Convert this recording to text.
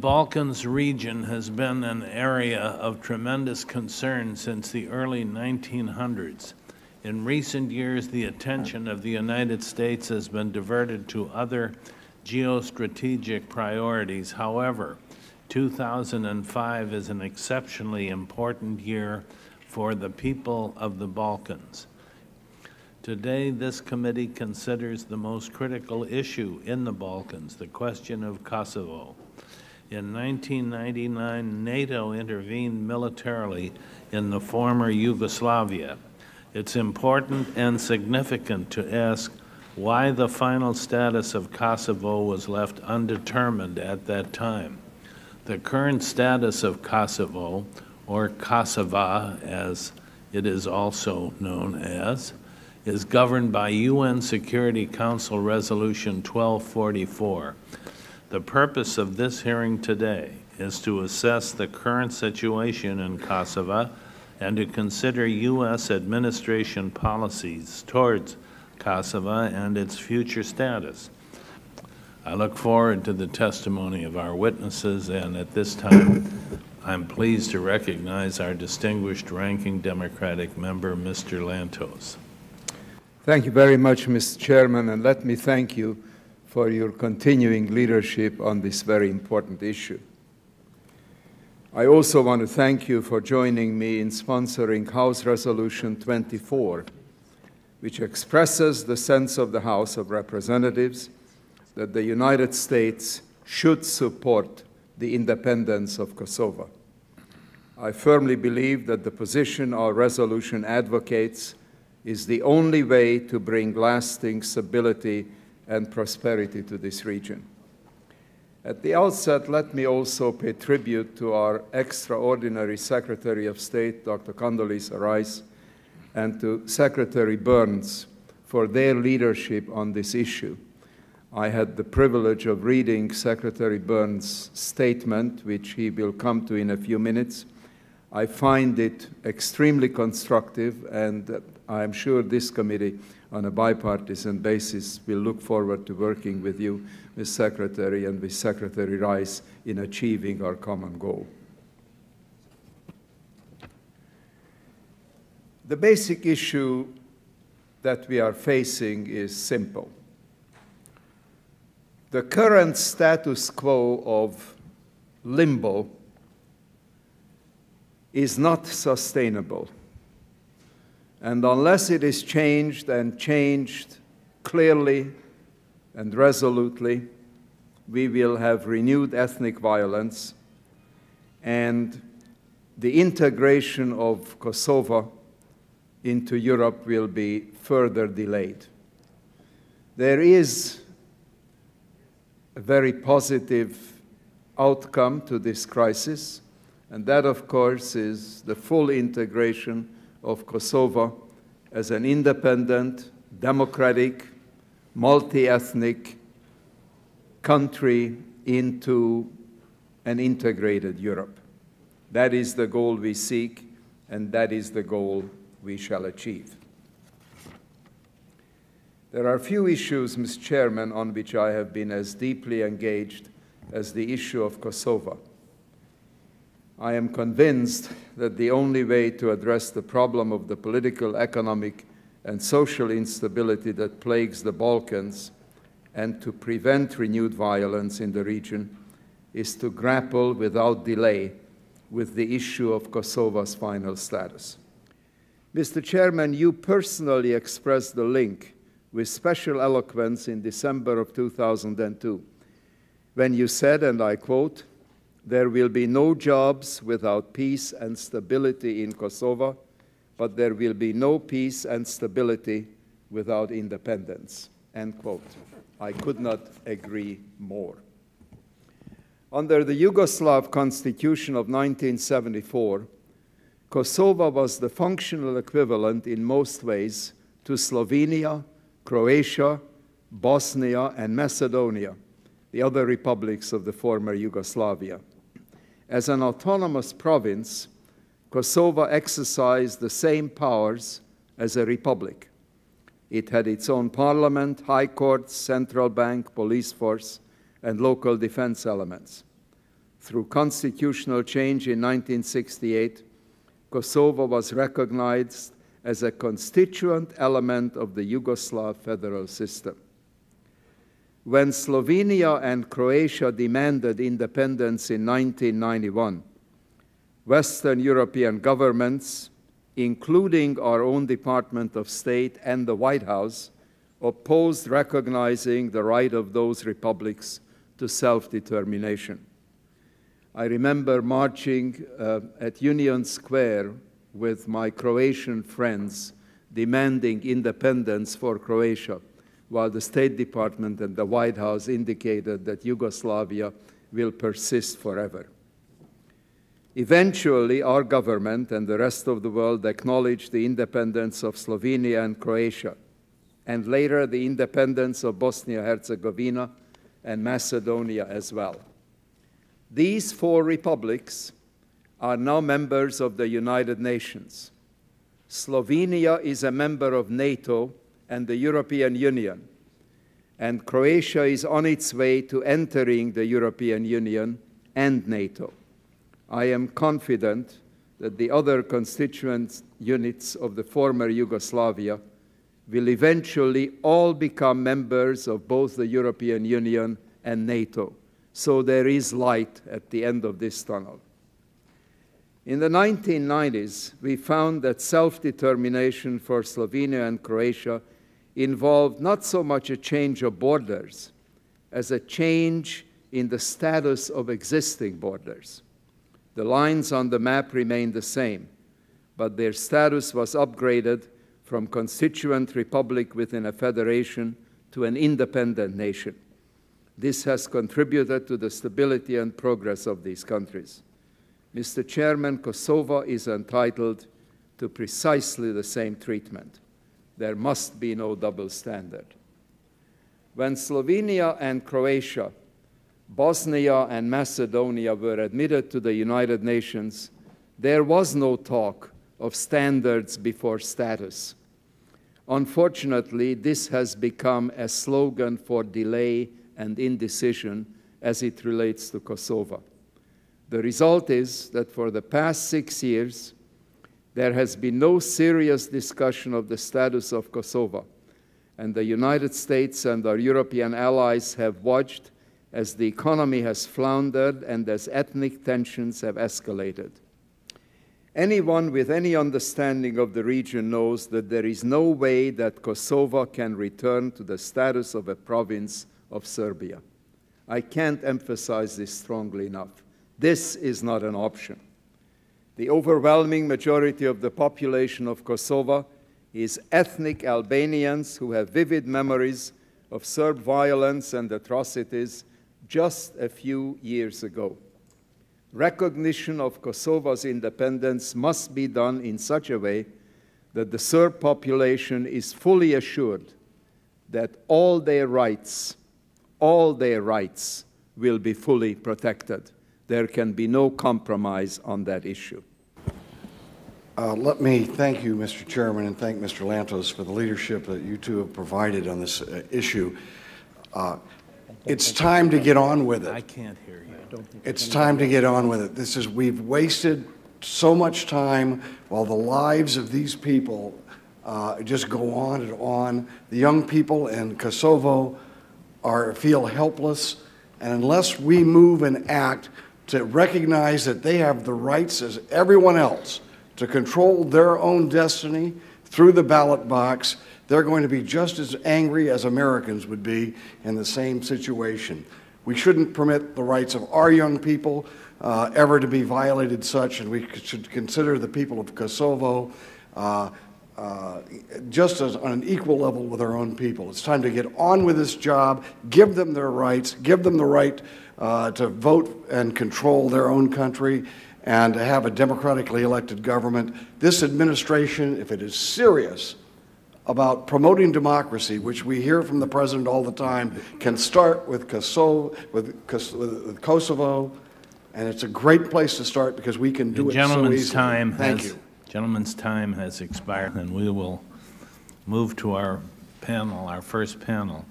Balkans region has been an area of tremendous concern since the early 1900s. In recent years, the attention of the United States has been diverted to other geostrategic priorities. However, 2005 is an exceptionally important year for the people of the Balkans. Today, this committee considers the most critical issue in the Balkans, the question of Kosovo. In 1999, NATO intervened militarily in the former Yugoslavia. It's important and significant to ask why the final status of Kosovo was left undetermined at that time. The current status of Kosovo, or Kosova as it is also known as, is governed by UN Security Council Resolution 1244. The purpose of this hearing today is to assess the current situation in Kosovo and to consider U.S. administration policies towards Kosovo and its future status. I look forward to the testimony of our witnesses, and at this time, I'm pleased to recognize our distinguished ranking Democratic member, Mr. Lantos. Thank you very much, Mr. Chairman, and let me thank you for your continuing leadership on this very important issue. I also want to thank you for joining me in sponsoring House Resolution 24, which expresses the sense of the House of Representatives that the United States should support the independence of Kosovo. I firmly believe that the position our resolution advocates is the only way to bring lasting stability and prosperity to this region. At the outset, let me also pay tribute to our extraordinary Secretary of State, Dr. Condoleezza Rice, and to Secretary Burns for their leadership on this issue. I had the privilege of reading Secretary Burns' statement, which he will come to in a few minutes. I find it extremely constructive, and I'm sure this committee, on a bipartisan basis, will look forward to working with you, Ms. Secretary, and with Secretary Rice in achieving our common goal. The basic issue that we are facing is simple. The current status quo of limbo is not sustainable. And unless it is changed, and changed clearly and resolutely, we will have renewed ethnic violence, and the integration of Kosovo into Europe will be further delayed. There is a very positive outcome to this crisis, and that, of course, is the full integration of Kosovo as an independent, democratic, multi-ethnic country into an integrated Europe. That is the goal we seek, and that is the goal we shall achieve. There are few issues, Mr. Chairman, on which I have been as deeply engaged as the issue of Kosovo. I am convinced that the only way to address the problem of the political, economic, and social instability that plagues the Balkans and to prevent renewed violence in the region is to grapple without delay with the issue of Kosovo's final status. Mr. Chairman, you personally expressed the link with special eloquence in December of 2002, when you said, and I quote, "There will be no jobs without peace and stability in Kosovo, but there will be no peace and stability without independence," end quote. I could not agree more. Under the Yugoslav Constitution of 1974, Kosovo was the functional equivalent in most ways to Slovenia, Croatia, Bosnia, and Macedonia, the other republics of the former Yugoslavia. As an autonomous province, Kosovo exercised the same powers as a republic. It had its own parliament, high courts, central bank, police force, and local defense elements. Through constitutional change in 1968, Kosovo was recognized as a constituent element of the Yugoslav federal system. When Slovenia and Croatia demanded independence in 1991, Western European governments, including our own Department of State and the White House, opposed recognizing the right of those republics to self-determination. I remember marching at Union Square with my Croatian friends demanding independence for Croatia, while the State Department and the White House indicated that Yugoslavia will persist forever. Eventually, our government and the rest of the world acknowledged the independence of Slovenia and Croatia, and later the independence of Bosnia-Herzegovina and Macedonia as well. These four republics are now members of the United Nations. Slovenia is a member of NATO and the European Union, and Croatia is on its way to entering the European Union and NATO. I am confident that the other constituent units of the former Yugoslavia will eventually all become members of both the European Union and NATO. So there is light at the end of this tunnel. In the 1990s, we found that self-determination for Slovenia and Croatia involved not so much a change of borders as a change in the status of existing borders. The lines on the map remained the same, but their status was upgraded from constituent republic within a federation to an independent nation. This has contributed to the stability and progress of these countries. Mr. Chairman, Kosovo is entitled to precisely the same treatment. There must be no double standard. When Slovenia and Croatia, Bosnia and Macedonia were admitted to the United Nations, there was no talk of standards before status. Unfortunately, this has become a slogan for delay and indecision as it relates to Kosovo. The result is that for the past 6 years, there has been no serious discussion of the status of Kosovo, and the United States and our European allies have watched as the economy has floundered and as ethnic tensions have escalated. Anyone with any understanding of the region knows that there is no way that Kosovo can return to the status of a province of Serbia. I can't emphasize this strongly enough. This is not an option. The overwhelming majority of the population of Kosovo is ethnic Albanians who have vivid memories of Serb violence and atrocities just a few years ago. Recognition of Kosovo's independence must be done in such a way that the Serb population is fully assured that all their rights will be fully protected. There can be no compromise on that issue. Let me thank you, Mr. Chairman, and thank Mr. Lantos for the leadership that you two have provided on this issue. It's time to get on with it. I can't hear you. It's time to get on with it. We've wasted so much time while the lives of these people just go on and on. The young people in Kosovo feel helpless, and unless we move and act to recognize that they have the rights as everyone else to control their own destiny through the ballot box, they're going to be just as angry as Americans would be in the same situation. We shouldn't permit the rights of our young people ever to be violated such, and we should consider the people of Kosovo just as on an equal level with our own people. It's time to get on with this job, give them their rights, give them the right to vote and control their own country, and to have a democratically elected government. This administration, if it is serious about promoting democracy, which we hear from the president all the time, can start with Kosovo, and it's a great place to start because we can do it so easily. Thank you. Gentleman's time has expired, and we will move to our panel, our first panel.